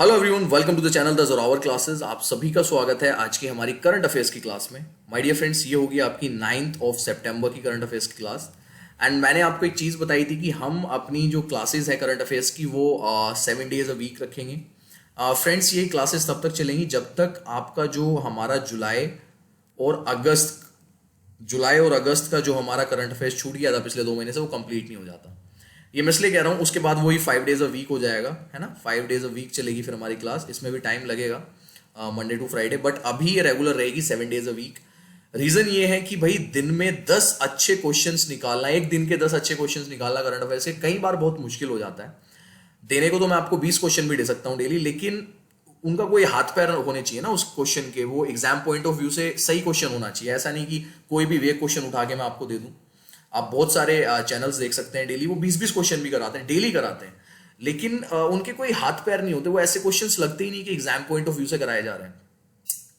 Hello everyone, welcome to the channel the Zorawar classes. आप सभी का स्वागत है आज की हमारी करंट अफेयर्स की क्लास में। माय डियर फ्रेंड्स, ये होगी आपकी 9th ऑफ सितंबर की करंट अफेयर्स की क्लास। एंड मैंने आपको एक चीज़ बताई थी कि हम अपनी जो क्लासेस है करंट अफेयर्स की वो 7 डेज अ वीक रखेंगे। फ्रेंड्स, ये क्लासेस तब तक चलेंगी जब तक आपका जो हमारा जुलाई और अगस्त का जो हमारा करंट अफेयर्स छूट गया था पिछले 2 महीने से, वो कंप्लीट नहीं हो जाता। ये मैं इसलिए कह रहा हूँ, उसके बाद वही 5 डेज अ वीक हो जाएगा, है ना। 5 डेज अ वीक चलेगी फिर हमारी क्लास। इसमें भी टाइम लगेगा, मंडे टू फ्राइडे, बट अभी ये रेगुलर रहेगी 7 डेज अ वीक। रीजन ये है कि भाई दिन में 10 अच्छे क्वेश्चंस निकालना, एक दिन के 10 अच्छे क्वेश्चंस निकालना करंट अफेयर्स के कई बार बहुत मुश्किल हो जाता है। देने को तो मैं आपको 20 क्वेश्चन भी दे सकता हूँ डेली, लेकिन उनका कोई हाथ पैर होने चाहिए ना उस क्वेश्चन के, वो एग्जाम पॉइंट ऑफ व्यू से सही क्वेश्चन होना चाहिए। ऐसा नहीं कि कोई भी वे क्वेश्चन उठा के मैं आपको दे दूं। आप बहुत सारे चैनल्स देख सकते हैं डेली, वो 20-20 क्वेश्चन भी कराते हैं, डेली कराते हैं, लेकिन उनके कोई हाथ पैर नहीं होते। वो ऐसे क्वेश्चंस लगते ही नहीं कि एग्जाम पॉइंट ऑफ व्यू से कराए जा रहे हैं,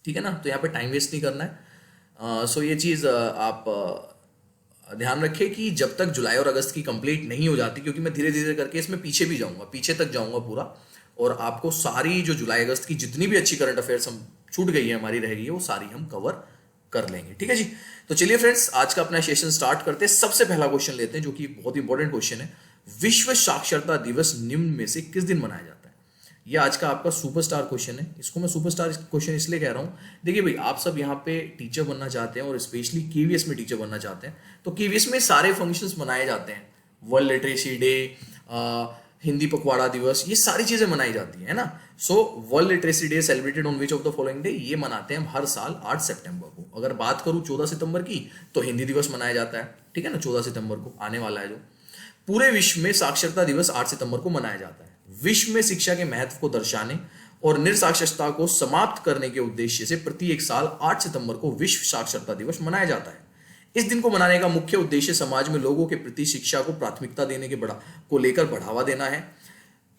ठीक है ना। तो यहाँ पे टाइम वेस्ट नहीं करना है। सो ये चीज़ आप ध्यान रखें कि जब तक जुलाई और अगस्त की कंप्लीट नहीं हो जाती, क्योंकि मैं धीरे धीरे करके इसमें पीछे भी जाऊंगा, पीछे तक जाऊंगा पूरा, और आपको सारी जो जुलाई अगस्त की जितनी भी अच्छी करंट अफेयर्स हम छूट गई है हमारी, रह गई है, वो सारी हम कवर कर लेंगे, ठीक है जी। तो चलिए फ्रेंड्स, आज का अपना सेशन स्टार्ट करते हैं। सबसे पहला क्वेश्चन लेते हैं, जो कि बहुत इंपॉर्टेंट क्वेश्चन है। विश्व साक्षरता दिवस निम्न में से किस दिन मनाया जाता है? ये आज का आपका सुपरस्टार क्वेश्चन है। इसको मैं सुपरस्टार क्वेश्चन इसलिए कह रहा हूँ, देखिए भाई, आप सब यहाँ पे टीचर बनना चाहते हैं और स्पेशली केवीएस में टीचर बनना चाहते हैं, तो केवीएस में सारे फंक्शंस मनाए जाते हैं। वर्ल्ड लिटरेसी डे, हिंदी पखवाड़ा दिवस, ये सारी चीजें मनाई जाती है ना। So world literacy day celebrated on which of the following day, ये मनाते हैं हम हर साल 8 सितंबर को। अगर बात करूं 14 सितंबर की, तो हिंदी दिवस मनाया जाता है, ठीक है ना। 14 सितंबर को आने वाला है जो। पूरे विश्व में साक्षरता दिवस 8 सितंबर को मनाया जाता है। विश्व में शिक्षा के महत्व को दर्शाने और निरसाक्षरता को समाप्त करने के उद्देश्य से प्रति एक साल 8 सितंबर को विश्व साक्षरता दिवस मनाया जाता है। इस दिन को मनाने का मुख्य उद्देश्य समाज में लोगों के प्रति शिक्षा को प्राथमिकता देने को लेकर बढ़ावा देना है।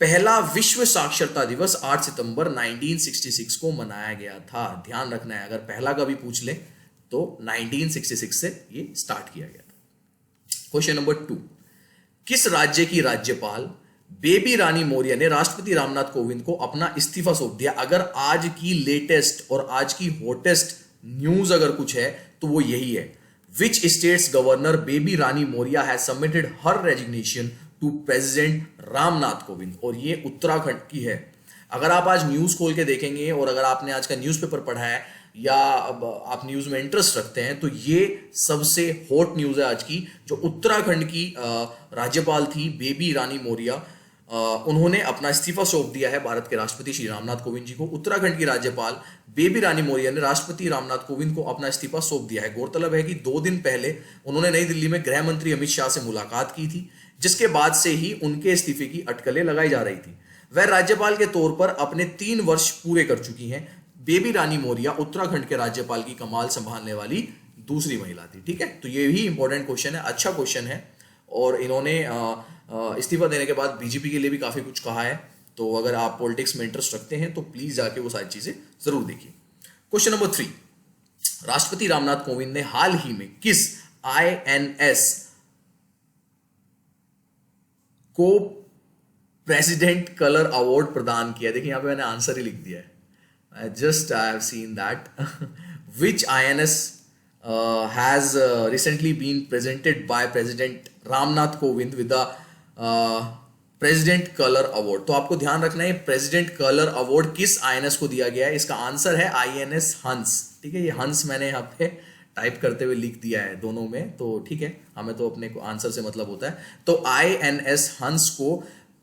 पहला विश्व साक्षरता दिवस 8 सितंबर 1966 को मनाया गया था। ध्यान रखना है, अगर पहला का भी पूछ ले तो 1966 से ये स्टार्ट किया गया था। क्वेश्चन नंबर 2, किस राज्य की राज्यपाल बेबी रानी मौर्य ने राष्ट्रपति रामनाथ कोविंद को अपना इस्तीफा सौंप दिया? अगर आज की लेटेस्ट और आज की हॉटेस्ट न्यूज अगर कुछ है तो वो यही है। Which state's governor Baby Rani Maurya has submitted her resignation to President Ramnath Kovind? और ये उत्तराखंड की है। अगर आप आज न्यूज खोल के देखेंगे और अगर आपने आज का न्यूज़पेपर पढ़ा है या अब आप न्यूज में इंटरेस्ट रखते हैं, तो ये सबसे हॉट न्यूज है आज की। जो उत्तराखंड की राज्यपाल थी बेबी रानी मौर्य, उन्होंने अपना इस्तीफा सौंप दिया है भारत के राष्ट्रपति श्री रामनाथ कोविंद जी को। उत्तराखंड की राज्यपाल बेबी रानी मौर्य ने राष्ट्रपति रामनाथ कोविंद को अपना इस्तीफा सौंप दिया है। गौरतलब है कि 2 दिन पहले उन्होंने नई दिल्ली में गृह मंत्री अमित शाह से मुलाकात की थी, जिसके बाद से ही उनके इस्तीफे की अटकलें लगाई जा रही थी। वह राज्यपाल के तौर पर अपने 3 वर्ष पूरे कर चुकी हैं। बेबी रानी मौर्य उत्तराखंड के राज्यपाल की कमान संभालने वाली दूसरी महिला थी, ठीक है। तो ये भी इंपॉर्टेंट क्वेश्चन है, अच्छा क्वेश्चन है। और इन्होंने इस्तीफा देने के बाद बीजेपी के लिए भी काफी कुछ कहा है। तो अगर आप पॉलिटिक्स में इंटरेस्ट रखते हैं तो प्लीज जाके वो सारी चीजें जरूर देखिए। क्वेश्चन नंबर 3, राष्ट्रपति रामनाथ कोविंद ने हाल ही में किस INS को प्रेसिडेंट कलर अवार्ड प्रदान किया? देखिए यहां पे मैंने आंसर ही लिख दिया है, I have seen that. Which INS has recently been presented by President Ramnath Kovind with the president colour award? तो आपको ध्यान रखना है, प्रेसिडेंट कलर अवार्ड किस INS को दिया गया है। इसका आंसर है INS हंस, ठीक है। ये हंस मैंने यहाँ पे टाइप करते हुए लिख दिया है दोनों में, तो ठीक है, हमें तो अपने आंसर से मतलब होता है। तो INS हंस को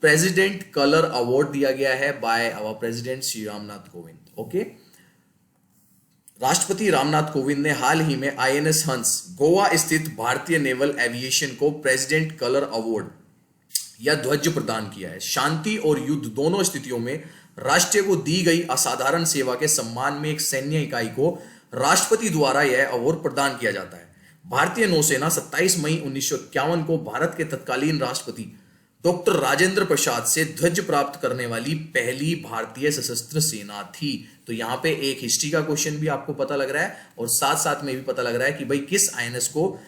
प्रेसिडेंट कलर अवार्ड दिया गया है by our president Shri Ramnath Kovind, okay. राष्ट्रपति रामनाथ कोविंद ने हाल ही में INS हंस, गोवा स्थित भारतीय नेवल एविएशन को प्रेसिडेंट कलर अवार्ड या ध्वज प्रदान किया है। शांति और युद्ध दोनों स्थितियों में राष्ट्र को दी गई असाधारण सेवा के सम्मान में एक सैन्य इकाई को राष्ट्रपति द्वारा यह अवार्ड प्रदान किया जाता है। भारतीय नौसेना 27 मई 1951 को भारत के तत्कालीन राष्ट्रपति डॉक्टर राजेंद्र प्रसाद से ध्वज प्राप्त करने वाली पहली भारतीय सशस्त्र सेना थी। तो यहाँ पे एक हिस्ट्री का क्वेश्चन भी आपको पता लग रहा है और साथ साथ में भी पता लग रहा है कि भाई किस INS को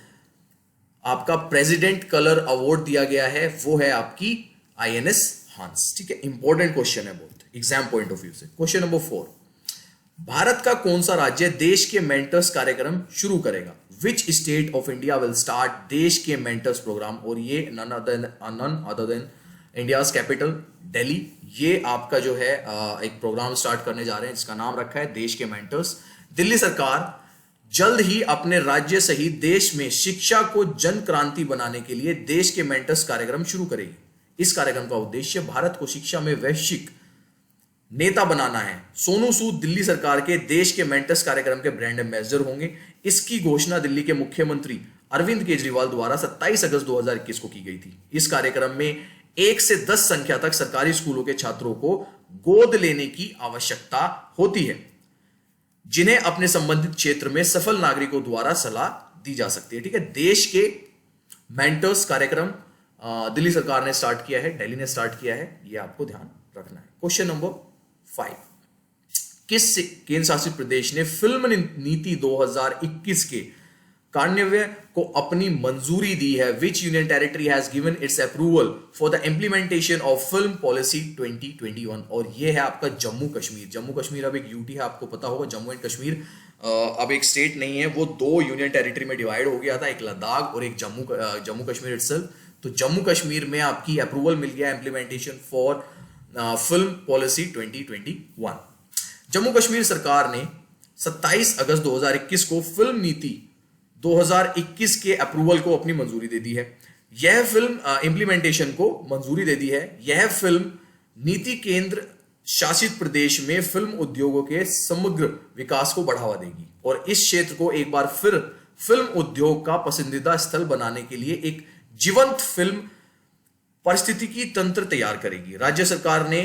आपका प्रेसिडेंट कलर अवार्ड दिया गया है। वो है आपकी INS हांस, ठीक है, इंपॉर्टेंट क्वेश्चन है बहुत एग्जाम पॉइंट ऑफ व्यू से। क्वेश्चन नंबर 4, भारत का कौन सा राज्य देश के मेंटर्स कार्यक्रम शुरू करेगा? Which state of India will start Desh ke mentors program? और ये none other than India's capital Delhi, ये आपका जो है एक प्रोग्राम स्टार्ट करने जा रहे हैं जिसका नाम रखा है देश के मेंटर्स। दिल्ली सरकार जल्द ही अपने राज्य सहित देश में शिक्षा को जन क्रांति बनाने के लिए देश के मेंटर्स कार्यक्रम शुरू करेगी। इस कार्यक्रम का उद्देश्य भारत को शिक्षा में वैश्विक नेता बनाना है। सोनू सूद दिल्ली सरकार के देश के मेंटर्स कार्यक्रम के ब्रांड एम्बेसडर होंगे। इसकी घोषणा दिल्ली के मुख्यमंत्री अरविंद केजरीवाल द्वारा 27 अगस्त 2021 को की गई थी। इस कार्यक्रम में 1 से 10 संख्या तक सरकारी स्कूलों के छात्रों को गोद लेने की आवश्यकता होती है, जिन्हें अपने संबंधित क्षेत्र में सफल नागरिकों द्वारा सलाह दी जा सकती है। ठीक है, देश के मेंटर्स कार्यक्रम दिल्ली सरकार ने स्टार्ट किया है, दिल्ली ने स्टार्ट किया है, यह आपको ध्यान रखना है। क्वेश्चन नंबर 5, किस केंद्र शासित प्रदेश ने फिल्म नीति 2021 के कार्यान्वयन को अपनी मंजूरी दी है? विच union territory has given it's approval for the implementation of film policy 2021? और ये है आपका जम्मू कश्मीर। जम्मू कश्मीर अब एक यूटी है, आपको पता होगा। जम्मू एंड कश्मीर अब एक स्टेट नहीं है, वो 2 यूनियन टेरिटरी में डिवाइड हो गया था, एक लद्दाख और एक जम्मू कश्मीर इटसेल्फ। तो जम्मू कश्मीर में आपकी अप्रूवल मिल गया implementation for film policy 2021। Jammu Kashmir सरकार ने 27 अगस्त 2021 को फिल्म नीति 2021 के अप्रूवल को अपनी मंजूरी दे दी है। यह फिल्म इंप्लीमेंटेशन को मंजूरी दे दी है। यह फिल्म नीति केंद्र शासित प्रदेश में फिल्म उद्योगों के समग्र विकास को बढ़ावा देगी और इस क्षेत्र को एक बार फिर फिल्म उद्योग का पसंदीदा स्थल बनाने के लिए एक जीवंत फिल्म परिस्थितिकी तंत्र तैयार करेगी। राज्य सरकार ने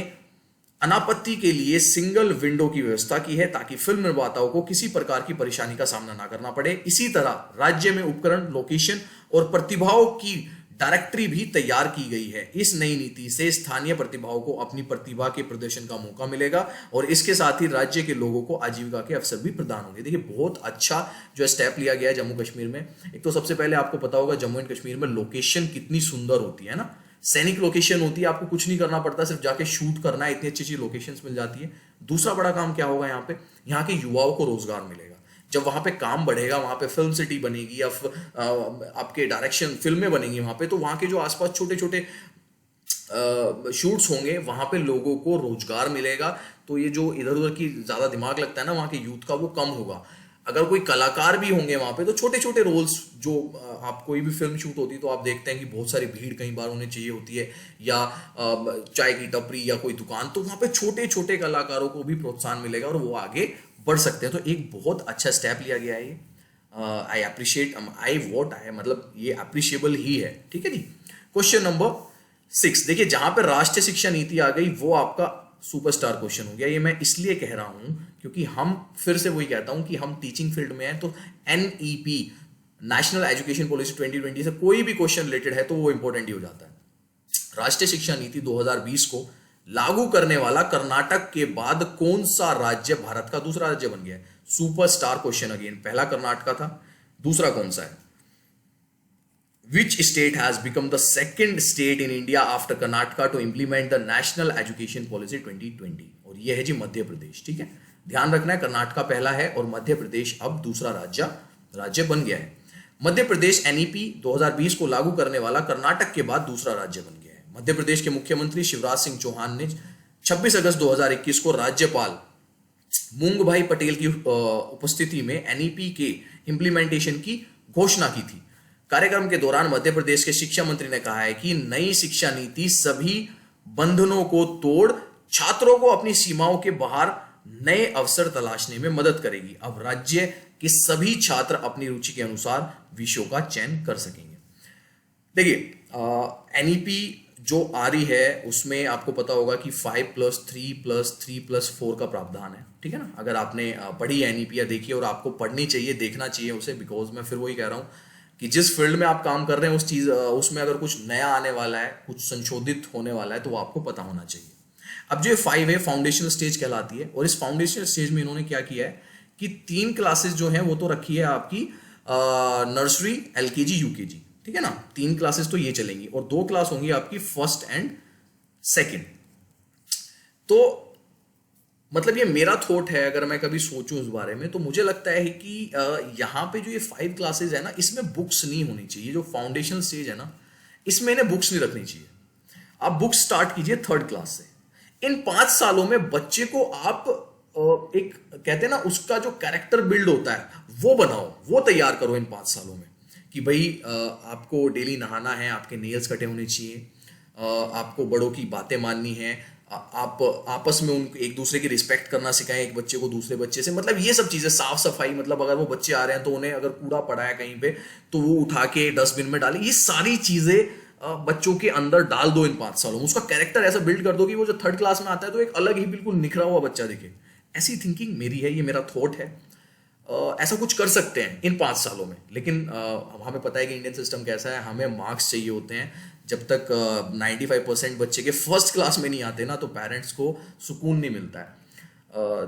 अनापत्ति के लिए सिंगल विंडो की व्यवस्था की है ताकि फिल्म निर्माताओं को किसी प्रकार की परेशानी का सामना ना करना पड़े। इसी तरह राज्य में उपकरण, लोकेशन और प्रतिभाओं की डायरेक्टरी भी तैयार की गई है। इस नई नीति से स्थानीय प्रतिभाओं को अपनी प्रतिभा के प्रदर्शन का मौका मिलेगा और इसके साथ ही राज्य के लोगों को आजीविका के अवसर भी प्रदान होंगे। देखिए, बहुत अच्छा जो स्टेप लिया गया है जम्मू कश्मीर में। एक तो सबसे पहले आपको पता होगा जम्मू एंड कश्मीर में लोकेशन कितनी सुंदर होती है ना, सैनिक लोकेशन होती है, आपको कुछ नहीं करना पड़ता, सिर्फ जाके शूट करना है, इतनी अच्छी अच्छी लोकेशंस मिल जाती है। दूसरा बड़ा काम क्या होगा यहाँ पे, यहाँ के युवाओं को रोजगार मिलेगा। जब वहां पे काम बढ़ेगा, वहां पे फिल्म सिटी बनेगी या आपके डायरेक्शन फिल्में बनेंगी वहां पे, तो वहां के जो आसपास छोटे छोटे शूट्स होंगे वहां पे लोगों को रोजगार मिलेगा। तो ये जो इधर उधर की ज्यादा दिमाग लगता है ना वहां के यूथ का, वो कम होगा। अगर कोई कलाकार भी होंगे वहां पे तो छोटे छोटे रोल्स, जो आप कोई भी फिल्म शूट होती है तो आप देखते हैं कि बहुत सारी भीड़ कई बार उन्हें चाहिए होती है, या चाय की टपरी या कोई दुकान, तो वहां पे छोटे छोटे कलाकारों को भी प्रोत्साहन मिलेगा और वो आगे बढ़ सकते हैं। तो एक बहुत अच्छा स्टेप लिया गया है ये। आई अप्रिशिएट, मतलब ये अप्रिशिएबल ही है। ठीक है जी। क्वेश्चन नंबर 6, देखिए जहां पर राष्ट्रीय शिक्षा नीति आ गई वो आपका सुपरस्टार क्वेश्चन हो गया। ये मैं इसलिए कह रहा हूं क्योंकि हम फिर से वही कहता हूं कि हम टीचिंग फील्ड में हैं, तो NEP नेशनल एजुकेशन पॉलिसी 2020 से कोई भी क्वेश्चन रिलेटेड है तो वो इंपॉर्टेंट ही हो जाता है। राष्ट्रीय शिक्षा नीति 2020 को लागू करने वाला कर्नाटक के बाद कौन सा राज्य भारत का दूसरा राज्य बन गया है? Superstar question again. पहला कर्नाटक था, दूसरा कौन सा है? Which state has become the second state in India after Karnataka to implement the National Education Policy 2020? और यह है जी मध्य प्रदेश। ठीक है, ध्यान रखना है, कर्नाटका पहला है और मध्य प्रदेश अब दूसरा राज्य बन गया है। मध्य प्रदेश NEP 2020 को लागू करने वाला कर्नाटक के बाद दूसरा राज्य बन गया है। मध्य प्रदेश के मुख्यमंत्री शिवराज सिंह चौहान ने 26 अगस्त 2021 को राज्यपाल मूंग भाई पटेल की उपस्थिति में NEP के इंप्लीमेंटेशन की घोषणा की थी। कार्यक्रम के दौरान मध्य प्रदेश के शिक्षा मंत्री ने कहा है कि नई शिक्षा नीति सभी बंधनों को तोड़ छात्रों को अपनी सीमाओं के बाहर नए अवसर तलाशने में मदद करेगी। अब राज्य के सभी छात्र अपनी रुचि के अनुसार विषयों का चयन कर सकेंगे। देखिए NEP जो आ रही है उसमें आपको पता होगा कि 5+3+3+4 का प्रावधान है। ठीक है ना, अगर आपने पढ़ी NEP या देखी, और आपको पढ़नी चाहिए, देखना चाहिए उसे, बिकॉज मैं फिर वही कह रहा हूं कि जिस फील्ड में आप काम कर रहे हैं उसमें अगर कुछ नया आने वाला है, कुछ संशोधित होने वाला है, तो वो आपको पता होना चाहिए। अब जो 5 है फाउंडेशनल स्टेज कहलाती है, और इस फाउंडेशनल स्टेज में इन्होंने क्या किया है कि 3 क्लासेस जो है वो तो रखी है आपकी नर्सरी, LKG, UKG। ठीक है ना, 3 क्लासेस तो ये चलेंगी और 2 क्लास होंगी आपकी फर्स्ट एंड सेकंड, तो मतलब ये मेरा थॉट है, अगर मैं कभी सोचूं इस बारे में तो मुझे लगता है कि यहाँ पे जो ये 5 क्लासेज है ना, इसमें बुक्स नहीं होनी चाहिए। जो फाउंडेशन स्टेज है ना, इसमें इन्हें बुक्स नहीं रखनी चाहिए। आप बुक्स स्टार्ट कीजिए 3rd क्लास से। इन 5 सालों में बच्चे को आप एक कहते हैं ना, उसका जो कैरेक्टर बिल्ड होता है वो बनाओ, वो तैयार करो इन 5 सालों में, कि भाई आपको डेली नहाना है, आपके नेल्स कटे होने चाहिए, आपको बड़ों की बातें माननी है, आप आपस में उन एक दूसरे की रिस्पेक्ट करना सिखाएं एक बच्चे को दूसरे बच्चे से। मतलब ये सब चीजें, साफ सफाई, मतलब अगर वो बच्चे आ रहे हैं तो उन्हें अगर कूड़ा पड़ा है कहीं पे तो वो उठा के डस्टबिन में डालें। ये सारी चीजें बच्चों के अंदर डाल दो इन 5 सालों में। उसका कैरेक्टर ऐसा बिल्ड कर दो कि वो जो 3rd क्लास में आता है तो एक अलग ही बिल्कुल निखरा हुआ बच्चा दिखे। ऐसी थिंकिंग मेरी है, ये मेरा थॉट है। ऐसा कुछ कर सकते हैं इन 5 सालों में, लेकिन हमें पता है कि इंडियन सिस्टम कैसा है, हमें मार्क्स चाहिए होते हैं। जब तक 95% बच्चे के 1st क्लास में नहीं आते ना, तो पेरेंट्स को सुकून नहीं मिलता है।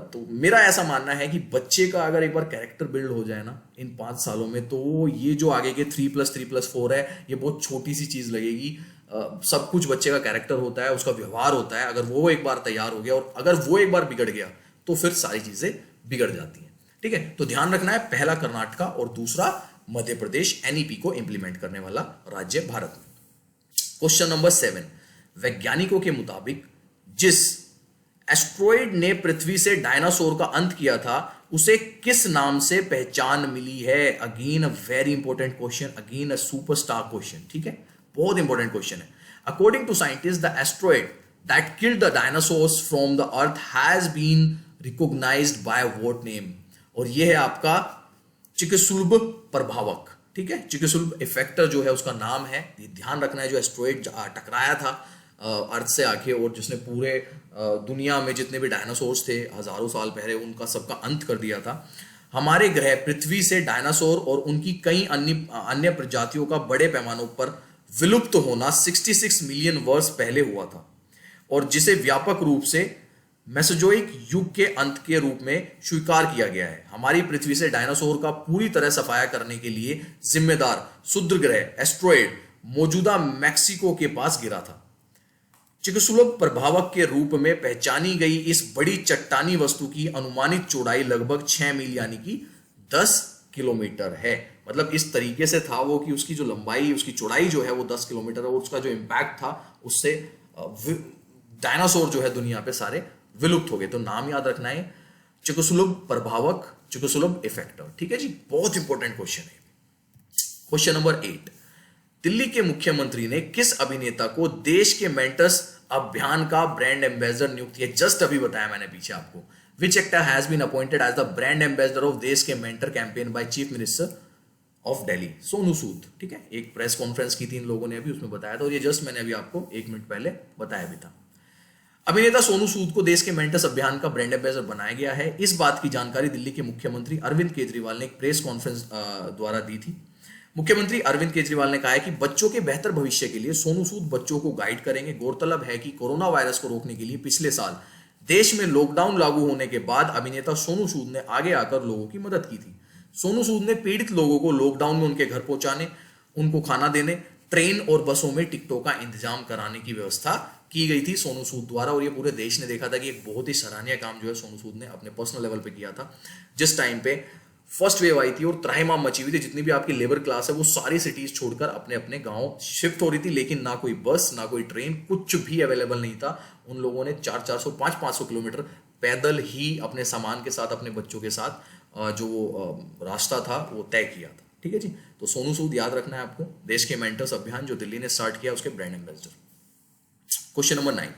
तो मेरा ऐसा मानना है कि बच्चे का अगर एक बार कैरेक्टर बिल्ड हो जाए ना इन 5 सालों में, तो ये जो आगे के 3+3+4 है, ये बहुत छोटी सी चीज लगेगी। सब कुछ बच्चे का कैरेक्टर होता है, उसका व्यवहार होता है। अगर वो एक बार तैयार हो गया और अगर वो एक बार बिगड़ गया तो फिर सारी चीजें बिगड़ जाती हैं। ठीक है, तो ध्यान रखना है, पहला कर्नाटका और दूसरा मध्य प्रदेश एनईपी को इंप्लीमेंट करने वाला राज्य भारत में। क्वेश्चन नंबर 7, वैज्ञानिकों के मुताबिक जिस एस्ट्रॉइड ने पृथ्वी से डायनासोर का अंत किया था, उसे किस नाम से पहचान मिली है? Again a very important question, again a superstar question. ठीक है, बहुत इंपॉर्टेंट क्वेश्चन है। According to scientist, the asteroid that killed the dinosaurs from the earth has been recognised by what name? और यह है आपका चिकित्सुल्ब प्रभावक। ठीक है, चिकित्सुल्ब इफेक्टर जो है उसका नाम है। ये ध्यान रखना है, जो एस्ट्रॉइड टकराया था अर्थ से आके और जिसने पूरे दुनिया में जितने भी डायनासोर्स थे हजारों साल पहले, उनका सबका अंत कर दिया था। हमारे ग्रह पृथ्वी से डायनासोर और उनकी कई अन्य प्रजातियों का बड़े पैमानों पर विलुप्त होना 66 मिलियन वर्ष पहले हुआ था, और जिसे व्यापक रूप से मेसोजोइक युग के अंत के रूप में स्वीकार किया गया है। हमारी पृथ्वी से डायनासोर का पूरी तरह सफाया करने के लिए जिम्मेदार क्षुद्र ग्रह एस्ट्रॉइड मौजूदा मैक्सिको के पास गिरा था। चिकित्सुलभ प्रभावक के रूप में पहचानी गई इस बड़ी चट्टानी वस्तु की अनुमानित चौड़ाई लगभग 6 मील यानी कि 10 किलोमीटर है। मतलब इस तरीके से था वो कि उसकी जो लंबाई, उसकी चौड़ाई जो है वो 10 किलोमीटर है, और उसका जो इम्पैक्ट था उससे डायनासोर जो है दुनिया पे सारे विलुप्त हो गए। तो नाम याद रखना है, चिकित्सुलभ प्रभावक, चिकित्सुलभ इफेक्टर। ठीक है जी, बहुत इंपॉर्टेंट क्वेश्चन है। क्वेश्चन नंबर 8, दिल्ली के मुख्यमंत्री ने किस अभिनेता को देश के मेंटर्स अभियान का ब्रांड एम्बेसडर नियुक्त किया? जस्ट अभी बताया मैंने पीछे आपको। Which actor has been appointed as the brand ambassador of देश के mentor campaign by chief minister of Delhi? Sonu Sood. ठीक है, एक प्रेस कॉन्फ्रेंस की थी इन लोगों ने अभी, उसमें बताया था, और ये जस्ट मैंने अभी आपको 1 मिनट पहले बताया भी था। अभिनेता सोनू सूद को देश के मेंटर्स अभियान का ब्रांड एम्बेसडर बनाया गया है। इस बात की जानकारी दिल्ली के मुख्यमंत्री अरविंद केजरीवाल ने एक प्रेस कॉन्फ्रेंस द्वारा दी थी। मुख्यमंत्री अरविंद केजरीवाल ने कहा है कि बच्चों के बेहतर भविष्य के लिए सोनू सूद बच्चों को गाइड करेंगे। गौरतलब है कि कोरोना वायरस को रोकने के लिए पिछले साल देश में लॉकडाउन लागू होने के बाद अभिनेता सोनू सूद ने आगे आकर लोगों की मदद की थी। सोनू सूद ने पीड़ित लोगों को लॉकडाउन में उनके घर पहुंचाने, उनको खाना देने, ट्रेन और बसों में टिकटों का इंतजाम कराने की व्यवस्था की गई थी सोनू सूद द्वारा। और ये पूरे देश ने देखा था कि एक बहुत ही सराहनीय काम जो है सोनू सूद ने अपने पर्सनल लेवल पे किया था। जिस टाइम पे फर्स्ट वेव आई थी और त्राहिमाम मची हुई थी, जितनी भी आपकी लेबर क्लास है वो सारी सिटीज छोड़कर अपने अपने गांव शिफ्ट हो रही थी, लेकिन ना कोई बस, ना कोई ट्रेन, कुछ भी अवेलेबल नहीं था। उन लोगों ने 400-400, 500-500 किलोमीटर पैदल ही अपने सामान के साथ, अपने बच्चों के साथ जो रास्ता था वो तय किया था। ठीक है जी, तो सोनू सूद याद रखना है आपको, देश के मेंटर्स अभियान जो दिल्ली ने स्टार्ट किया उसके brand ambassador. Question number 9,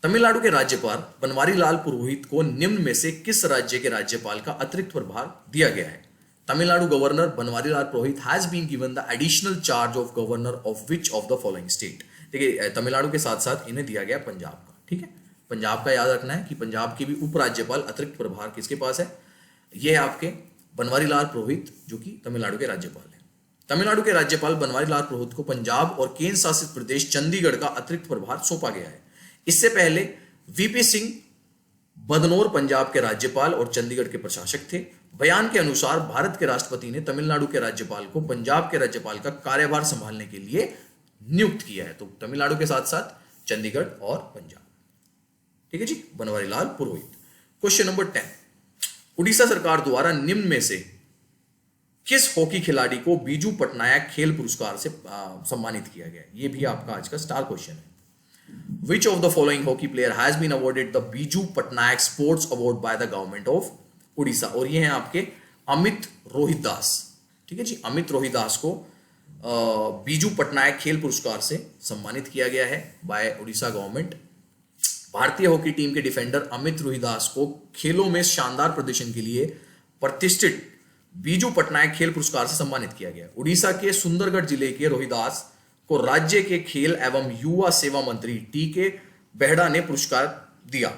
Tamil Nadu के राज्यपाल बनवारी लाल पुरोहित को निम्न में से किस राज्य के राज्यपाल का अतिरिक्त प्रभार दिया गया है? Tamil Nadu governor Banwari Lal Purohit has been given the additional charge of governor of which of the following state? देखिए, तमिलनाडु के साथ साथ इन्हें दिया गया पंजाब का। ठीक है, पंजाब का याद रखना है कि पंजाब के भी उपराज्यपाल अतिरिक्त प्रभार किसके पास है? ये है आपके बनवारी लाल पुरोहित, जो कि तमिलनाडु के राज्यपाल है। तमिलनाडु के राज्यपाल बनवारी लाल पुरोहित को पंजाब और केंद्र शासित प्रदेश चंडीगढ़ का अतिरिक्त प्रभार सौंपा गया है। इससे पहले वीपी सिंह बदनौर पंजाब के राज्यपाल और चंडीगढ़ के प्रशासक थे। बयान के अनुसार भारत के राष्ट्रपति ने तमिलनाडु के राज्यपाल को पंजाब के राज्यपाल का कार्यभार संभालने के लिए नियुक्त किया है। तो तमिलनाडु के साथ साथ चंडीगढ़ और पंजाब। ठीक है जी, बनवारी लाल पुरोहित। क्वेश्चन नंबर 10, उड़ीसा सरकार द्वारा निम्न में से किस हॉकी खिलाड़ी को बीजू पटनायक खेल पुरस्कार से सम्मानित किया गया? ये भी आपका आज का स्टार क्वेश्चन है। Which of the following hockey player has been awarded the Biju Patnaik Sports Award by the government of Odisha? और ये हैं आपके अमित रोहिदास। ठीक है जी, अमित रोहिदास को बीजू पटनायक खेल पुरस्कार से सम्मानित किया गया है बाय उड़ीसा गवर्नमेंट। भारतीय हॉकी टीम के डिफेंडर अमित रोहिदास को खेलों में शानदार प्रदर्शन के लिए प्रतिष्ठित बीजू पटनायक खेल पुरस्कार से सम्मानित किया गया। उड़ीसा के सुंदरगढ़ जिले के रोहिदास को राज्य के खेल एवं युवा सेवा मंत्री टी.के. बेहड़ा ने पुरस्कार दिया।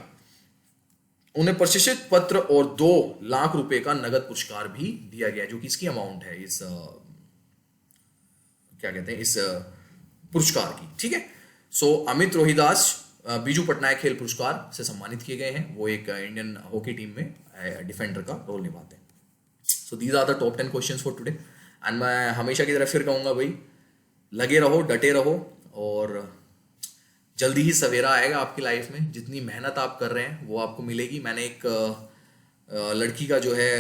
उन्हें प्रशस्ति पत्र और 2 लाख रुपए का नगद पुरस्कार भी दिया गया, जो कि इसकी अमाउंट है इस क्या कहते हैं इस पुरस्कार की। ठीक है, सो अमित रोहिदास बीजू पटनायक खेल पुरस्कार से सम्मानित किए गए हैं। वो एक इंडियन हॉकी टीम में डिफेंडर का रोल निभाते हैं। So these are the top 10 questions for today. And मैं हमेशा की तरह फिर कहूंगा भाई, लगे रहो, डटे रहो, और जल्दी ही सवेरा आएगा आपकी लाइफ में। जितनी मेहनत आप कर रहे हैं वो आपको मिलेगी। मैंने एक लड़की का जो है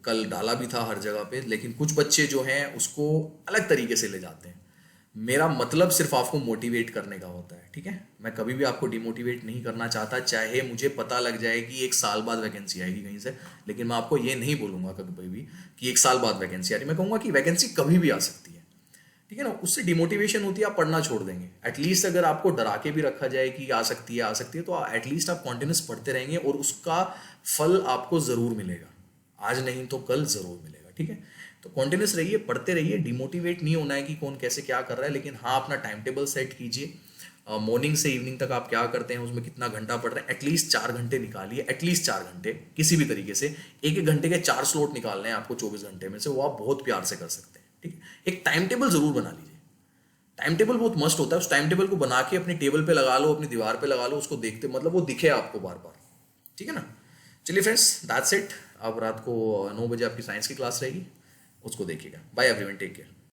कल डाला भी था हर जगह पे, लेकिन कुछ बच्चे जो हैं उसको अलग तरीके से ले जाते हैं। मेरा मतलब सिर्फ आपको मोटिवेट करने का होता है। ठीक है, मैं कभी भी आपको डिमोटिवेट नहीं करना चाहता, चाहे मुझे पता लग जाए कि 1 साल बाद वैकेंसी आएगी कहीं से, लेकिन मैं आपको ये नहीं बोलूंगा कभी भी कि 1 साल बाद वैकेंसी आ रही। मैं कहूंगा कि वैकेंसी कभी भी आ सकती है। ठीक है ना, उससे डिमोटिवेशन होती है, आप पढ़ना छोड़ देंगे। एटलीस्ट अगर आपको डरा के भी रखा जाए कि आ सकती है, तो एटलीस्ट आप कॉन्टिन्यूस पढ़ते रहेंगे और उसका फल आपको जरूर मिलेगा। आज नहीं तो कल जरूर मिलेगा। ठीक है, तो कॉन्टिन्यूस रहिए, पढ़ते रहिए। डिमोटिवेट नहीं होना है कि कौन कैसे क्या कर रहा है, लेकिन हाँ अपना टाइम टेबल सेट कीजिए। मॉर्निंग से इवनिंग तक आप क्या करते हैं, उसमें कितना घंटा पढ़ रहे हैं, एटलीस्ट 4 घंटे निकालिए। एटलीस्ट 4 घंटे किसी भी तरीके से, 1-1 घंटे के 4 स्लॉट निकालने हैं आपको 24 घंटे में से, वो आप बहुत प्यार से कर सकते हैं। ठीक है, एक टाइम टेबल जरूर बना लीजिए। टाइम टेबल बहुत मस्त होता है। उस टाइम टेबल को बना के अपनी टेबल पे लगा लो, अपनी दीवार पे लगा लो, उसको देखते मतलब वो दिखे आपको बार बार। ठीक है ना, चलिए फ्रेंड्स, दैट्स इट। अब रात को 9 बजे आपकी साइंस की क्लास रहेगी, उसको देखिएगा। Bye everyone, take care.